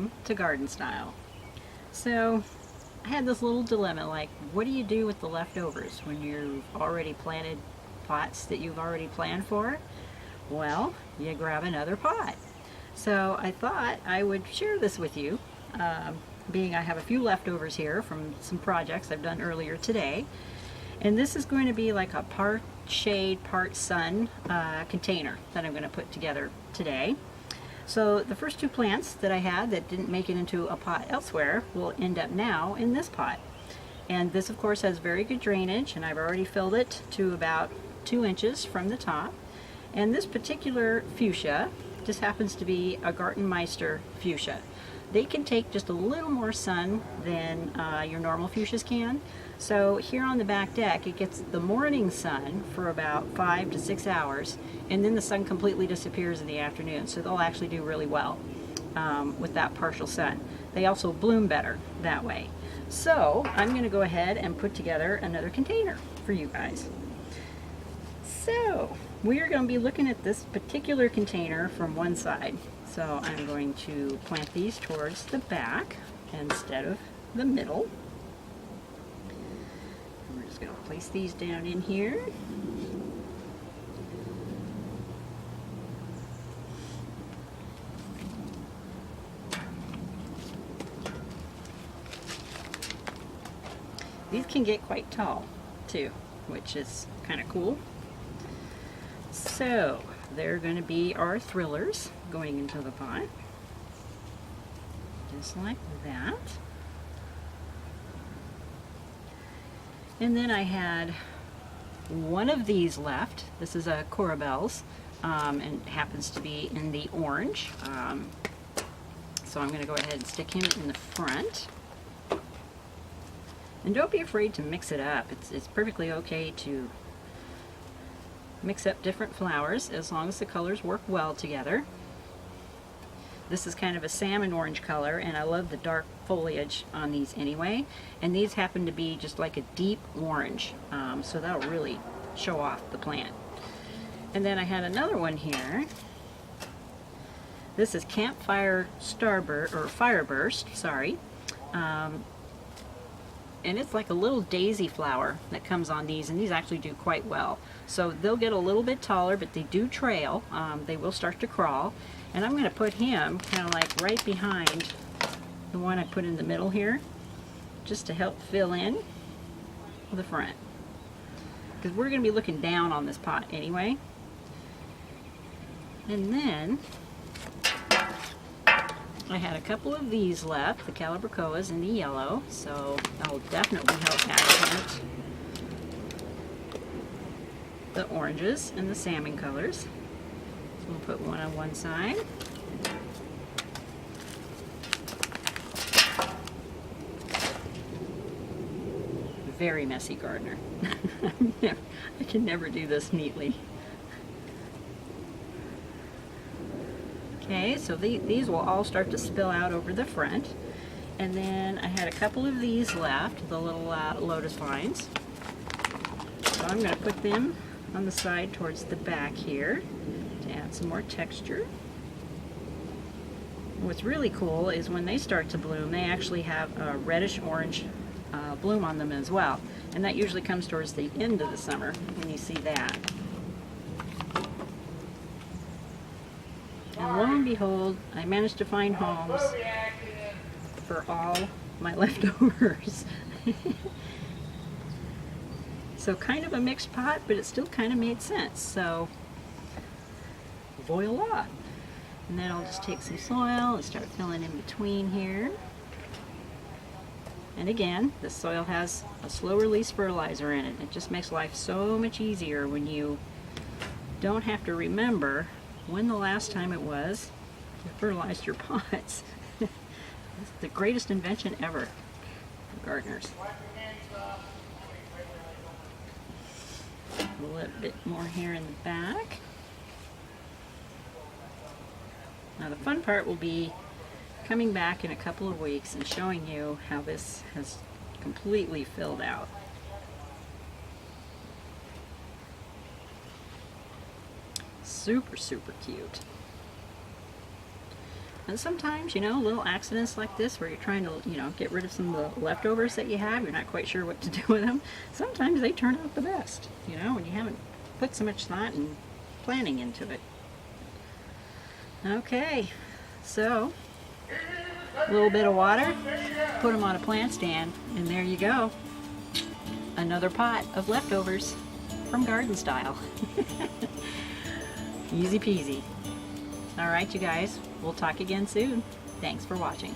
welcome to Garden Style. So I had this little dilemma, like what do you do with the leftovers when you've already planted pots that you've already planned for? Well, you grab another pot. So I thought I would share this with you, being I have a few leftovers here from some projects I've done earlier today. And this is going to be like a part shade, part sun container that I'm going to put together today. So the first two plants that I had that didn't make it into a pot elsewhere will end up now in this pot. And this of course has very good drainage, and I've already filled it to about 2 inches from the top. And this particular fuchsia just happens to be a Gartenmeister fuchsia. They can take just a little more sun than your normal fuchsias can. So here on the back deck, it gets the morning sun for about 5 to 6 hours, and then the sun completely disappears in the afternoon. So they'll actually do really well with that partial sun. They also bloom better that way. So I'm going to go ahead and put together another container for you guys. So we are going to be looking at this particular container from one side. So I'm going to plant these towards the back instead of the middle. We're just going to place these down in here. These can get quite tall too, which is kind of cool. So they're going to be our thrillers going into the pot, just like that. And then I had one of these left. This is a Corabels, and it happens to be in the orange. So I'm going to go ahead and stick him in the front. And don't be afraid to mix it up. It's perfectly okay to mix up different flowers as long as the colors work well together. This is kind of a salmon orange color, and I love the dark foliage on these anyway. And these happen to be just like a deep orange, so that'll really show off the plant. And then I had another one here. This is Campfire Starburst, or Fireburst, sorry. And it's like a little daisy flower that comes on these, and these actually do quite well. So they'll get a little bit taller, but they do trail. They will start to crawl. And I'm going to put him kind of like right behind the one I put in the middle here, just to help fill in the front. Because we're going to be looking down on this pot anyway. And then I had a couple of these left, the Calibrachoas in the yellow, so that'll definitely help accent the oranges and the salmon colors. So we'll put one on one side. Very messy gardener. I can never do this neatly. Okay, so these will all start to spill out over the front. And then I had a couple of these left, the little lotus vines. So I'm going to put them on the side towards the back here to add some more texture. What's really cool is when they start to bloom, they actually have a reddish orange bloom on them as well. And that usually comes towards the end of the summer when you see that. And lo and behold, I managed to find homes for all my leftovers. So kind of a mixed pot, but it still kind of made sense. So voila. And then I'll just take some soil and start filling in between here. And again, this soil has a slow release fertilizer in it. It just makes life so much easier when you don't have to remember when the last time it was you fertilized your pots. It's the greatest invention ever for gardeners. A little bit more here in the back. Now the fun part will be coming back in a couple of weeks and showing you how this has completely filled out. Super, super cute. happens sometimes, you know, little accidents like this where you're trying to, you know, get rid of some of the leftovers that you have. You're not quite sure what to do with them. Sometimes they turn out the best, you know, when you haven't put so much thought and planning into it. Okay, so a little bit of water, put them on a plant stand, and there you go. Another pot of leftovers from Garden Style. Easy peasy. All right, you guys, we'll talk again soon. Thanks for watching.